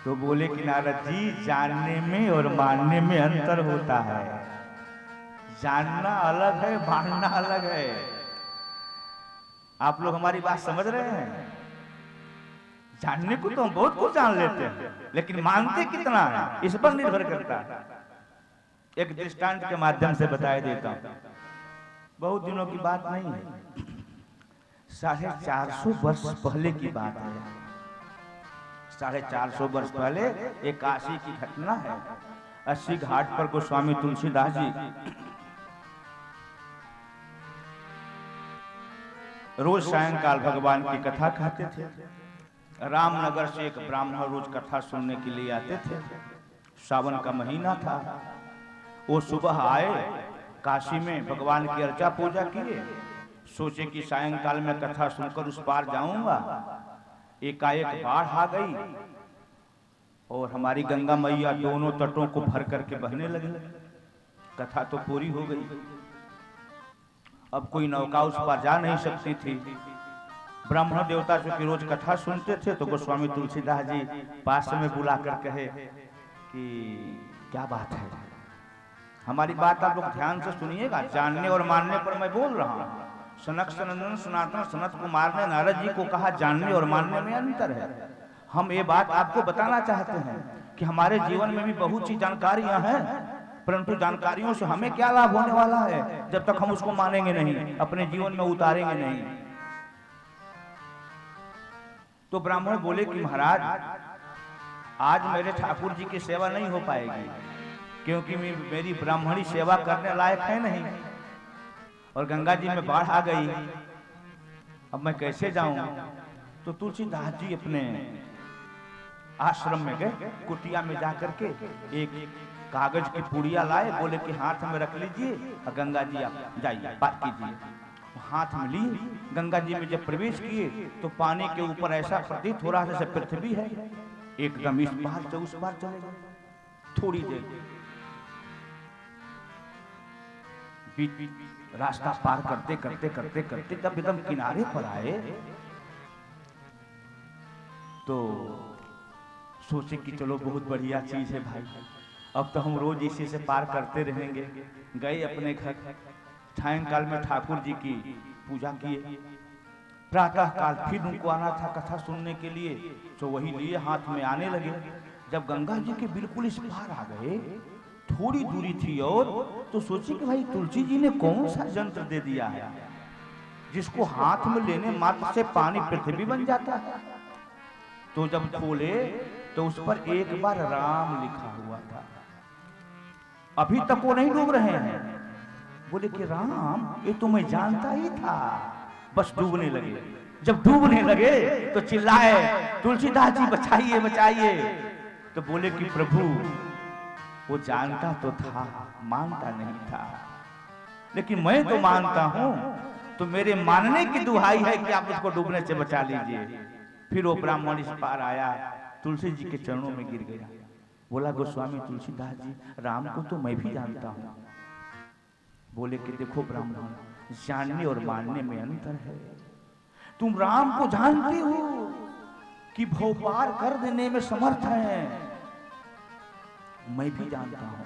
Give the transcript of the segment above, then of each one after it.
तो बोले कि नारद जी, जानने में और मानने में अंतर होता है। जानना अलग है, मानना अलग है। आप लोग हमारी बात समझ रहे हैं? जानने को तो हम बहुत कुछ जान लेते हैं, लेकिन मानते कितना है इस पर निर्भर करता है। एक दृष्टांत के माध्यम से बताया देता हूं। बहुत दिनों की बात नहीं है, 450 वर्ष पहले की बात है। 450 वर्ष पहले एक काशी की घटना है। 80 घाट पर गोस्वामी तुलसीदास जी रोज सायंकाल भगवान की कथा कहते थे। रामनगर से एक ब्राह्मण रोज कथा सुनने के लिए आते थे। सावन का महीना था। वो सुबह आए, काशी में भगवान की अर्चा पूजा किए, सोचे कि सायंकाल में कथा सुनकर उस पार जाऊंगा। एकाएक बाढ़ आ गई और हमारी गंगा मैया दोनों तटों को भर करके बहने लगी। कथा तो पूरी हो गई, अब कोई नौका उस पार जा नहीं सकती थी। ब्राह्मण देवता जो कि रोज कथा सुनते थे, तो गोस्वामी तुलसीदास जी पास में बुलाकर कहे कि क्या बात है, हमारी बात आप लोग ध्यान से सुनिएगा। जानने और मानने पर मैं बोल रहा हूँ। सनक सनंदन सनातन सनत कुमार ने नारद जी को कहा, जानने और मानने में अंतर है। हम ये बात आपको बताना चाहते हैं कि हमारे जीवन में भी बहुत सी जानकारियां हैं, परंतु जानकारियों से हमें क्या लाभ होने वाला है जब तक हम उसको मानेंगे नहीं, अपने जीवन में उतारेंगे नहीं। तो ब्राह्मण बोले कि महाराज, आज मेरे ठाकुर जी की सेवा नहीं हो पाएगी, क्योंकि मेरी ब्राह्मणी सेवा करने लायक है नहीं, और गंगा जी में बाढ़ आ गई। अब मैं कैसे जाऊं? तो तुलसीदास जी अपने आश्रम में गए, कुटिया में जाकर के एक कागज की पुड़िया लाए। बोले कि हाथ में रख लीजिए और गंगा जी आप जाइए, पार कीजिए। हाथ में लिए, गंगा जी में जब प्रवेश किए तो पानी के ऊपर ऐसा प्रतीत हो रहा जैसे पृथ्वी है। एकदम इस पार से उस पार चले गए। थोड़ी देर रास्ता पार करते करते करते करते जब एकदम किनारे पर आए तो सोचे कि चलो बहुत बढ़िया चीज है भाई, अब तो हम रोज इसी से पार करते रहेंगे। गए अपने घर, सायंकाल में ठाकुर जी की पूजा किए। प्रातः काल फिर उनको आना था कथा सुनने के लिए, तो वही लिए हाथ में आने लगे। जब गंगा जी के बिल्कुल इस पार आ गए, थोड़ी दूरी थी और, तो सोचे कि भाई तुलसी जी ने कौन सा यंत्र दे दिया है जिसको हाथ में लेने मात्र से पानी पृथ्वी बन जाता है। तो जब खोले तो उस पर एक बार राम लिखा हुआ था। अभी तक वो नहीं डूब रहे हैं। बोले कि राम, ये तो मैं जानता ही था। बस डूबने लगे। जब डूबने लगे तो चिल्लाए, तुलसीदास जी बचाइए बचाइए। तो बोले कि प्रभु, वो जानता तो था, मानता नहीं था, लेकिन मैं तो मानता हूं, तो मेरे मानने की दुहाई है कि आप उसको डूबने से बचा लीजिए। फिर वो ब्राह्मण इस पार आया, तुलसी जी के चरणों में गिर गया। बोला, गोस्वामी तुलसीदास जी, राम को तो मैं भी जानता हूं। बोले कि देखो ब्राह्मण, जानने और मानने में अंतर है। तुम राम को जानते हो कि भव पार कर देने में समर्थ है, मैं भी जानता हूं,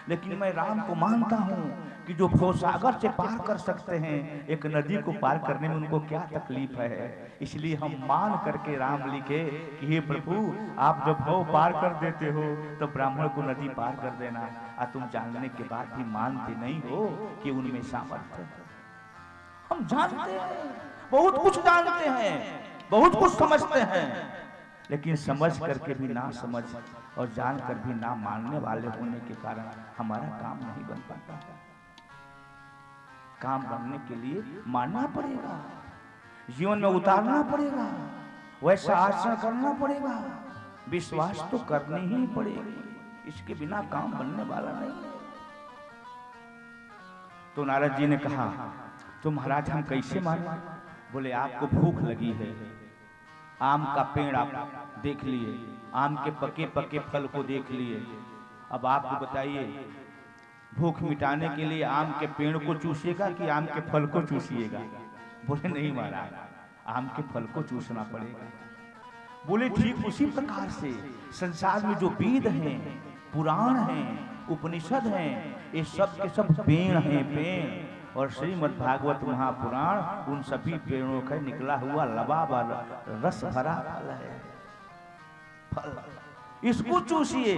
लेकिन मैं राम को मानता हूं कि जो भव सागर से पार कर सकते हैं, एक नदी को पार करने में उनको क्या तकलीफ है। इसलिए हम मान करके राम लिखे कि हे प्रभु, आप जब भव पार कर देते हो तो ब्राह्मण को नदी पार कर देना, और तुम जानने के बाद भी मानते नहीं हो कि उनमें सामर्थ्य है। हम जानते हैं, बहुत कुछ जानते हैं, बहुत कुछ समझते हैं, लेकिन समझ करके भी ना समझ और जान कर भी ना मानने वाले होने के कारण हमारा काम नहीं बन पाता। काम बनने के लिए मानना पड़ेगा, जीवन में उतारना पड़ेगा, वैसा आचरण करना पड़ेगा, विश्वास तो करनी ही पड़ेगी। इसके बिना काम बनने वाला नहीं है। तो नारद जी ने कहा, तो महाराज हम कैसे माने? बोले, आपको भूख लगी है, आम का पेड़ आप देख लिए, आम के पके पके फल को देख लिए, अब आपको बताइए, भूख मिटाने के लिए आम के पेड़ को चूसिएगा कि आम के फल को चूसिएगा? बोले नहीं महाराज, आम के फल को चूसना पड़ेगा। बोले ठीक उसी प्रकार से संसार में जो वेद हैं, पुराण हैं, उपनिषद हैं, ये सब के सब पेड़ हैं, पेड़। और श्रीमद् भागवत महापुराण उन सभी पेड़ों का निकला हुआ लबाब रस भरा फल है। फल इसको चूसिए,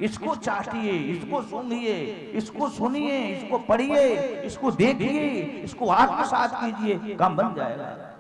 इसको चाटिए, इसको सूंघिए, इसको सुनिए, इसको पढ़िए, इसको देखिए, इसको आत्मसात कीजिए, काम बन जाएगा।